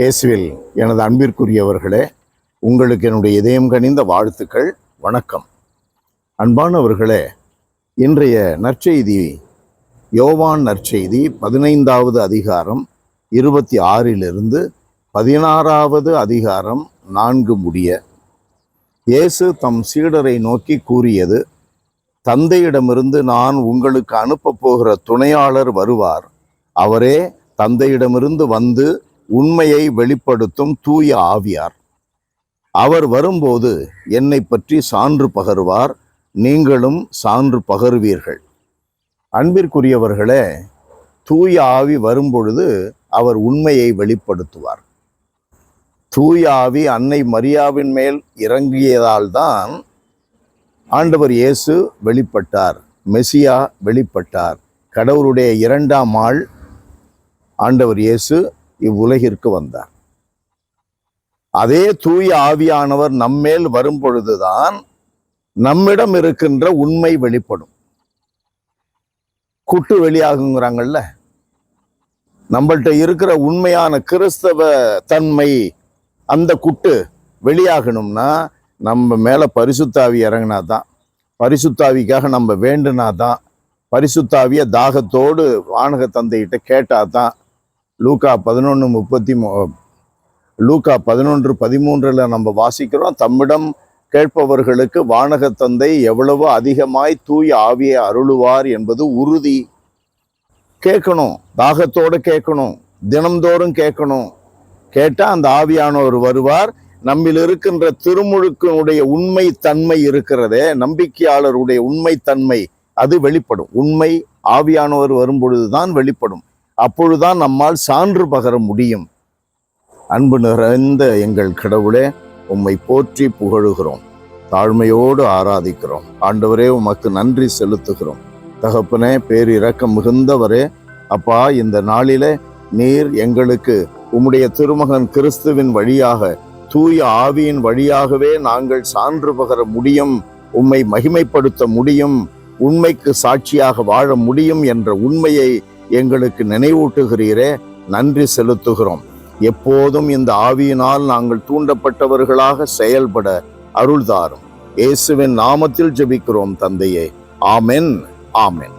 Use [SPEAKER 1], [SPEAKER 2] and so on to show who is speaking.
[SPEAKER 1] இயேசுவில் எனது அன்பிற்குரியவர்களே, உங்களுக்கு என்னுடைய இதயம் கனிந்த வாழ்த்துக்கள். வணக்கம். அன்பானவர்களே, இன்றைய நற்செய்தி யோவான் நற்செய்தி 15வது அதிகாரம் 26 16வது அதிகாரம் 4 முடிய இயேசு தம் சீடரை நோக்கி கூறியது: தந்தையிடமிருந்து நான் உங்களுக்கு அனுப்பப் போகிற துணையாளர் வருவார். அவரே தந்தையிடமிருந்து வந்து உண்மையை வெளிப்படுத்தும் தூய ஆவியார். அவர் வரும்போது என்னை பற்றி சான்று பகருவார். நீங்களும் சான்று பகருவீர்கள். அன்பிற்குரியவர்களே, தூய ஆவி வரும்பொழுது அவர் உண்மையை வெளிப்படுத்துவார். தூய ஆவி அன்னை மரியாவின் மேல் இறங்கியதால் தான் ஆண்டவர் இயேசு வெளிப்பட்டார். மெசியா வெளிப்பட்டார். கடவுளுடைய 2ஆம் ஆள் ஆண்டவர் இயேசு இவ்வுலகிற்கு வந்தார். அதே தூய ஆவியானவர் நம்மேல் வரும்பொழுதுதான் நம்மிடம் இருக்கின்ற உண்மை வெளிப்படும். குட்டு வெளியாகுங்கிறாங்கல்ல, நம்மள்கிட்ட இருக்கிற உண்மையான கிறிஸ்தவ தன்மை, அந்த குட்டு வெளியாகணும்னா நம்ம மேல பரிசுத்தாவி இறங்கினாதான், பரிசுத்தாவிக்காக நம்ம வேண்டுனாதான், பரிசுத்தாவிய தாகத்தோடு வானக தந்தையிட்ட கேட்டாதான். லூக்கா 11:13 நம்ம வாசிக்கிறோம். தம்மிடம் கேட்பவர்களுக்கு வானக தந்தை எவ்வளவு அதிகமாய் தூய ஆவியை அருளுவார் என்பது உறுதி. கேட்கணும், தாகத்தோடு கேட்கணும், தினம்தோறும் கேட்கணும். கேட்டா அந்த ஆவியானவர் வருவார். நம்மில் இருக்கின்ற திருமுழுக்கினுடைய உண்மை தன்மை இருக்கிறதே, நம்பிக்கையாளருடைய உண்மை தன்மை, அது வெளிப்படும். உண்மை ஆவியானவர் வரும்பொழுதுதான் வெளிப்படும். அப்பொழுதுதான் நம்மால் சான்று பகர முடியும். அன்பு நிறைந்த எங்கள் கடவுளே, உம்மை போற்றி புகழுகிறோம், தாழ்மையோடு ஆராதிக்கிறோம். ஆண்டவரே, உமக்கு நன்றி செலுத்துகிறோம். தகப்பனே, பேரிரக்கம் மிகுந்தவரே, அப்பா, இந்த நாளிலே நீர் எங்களுக்கு உம்முடைய திருமகன் கிறிஸ்துவின் வழியாக, தூய ஆவியின் வழியாகவே நாங்கள் சான்று பகர முடியும், உம்மை மகிமைப்படுத்த முடியும், உண்மைக்கு சாட்சியாக வாழ முடியும் என்ற உண்மையை எங்களுக்கு நினைவூட்டுகிறீரே, நன்றி செலுத்துகிறோம். எப்போதும் இந்த ஆவியினால் நாங்கள் தூண்டப்பட்டவர்களாக செயல்பட அருள்தாரும். இயேசுவின் நாமத்தில் ஜெபிக்கிறோம் தந்தையே. ஆமென், ஆமென்.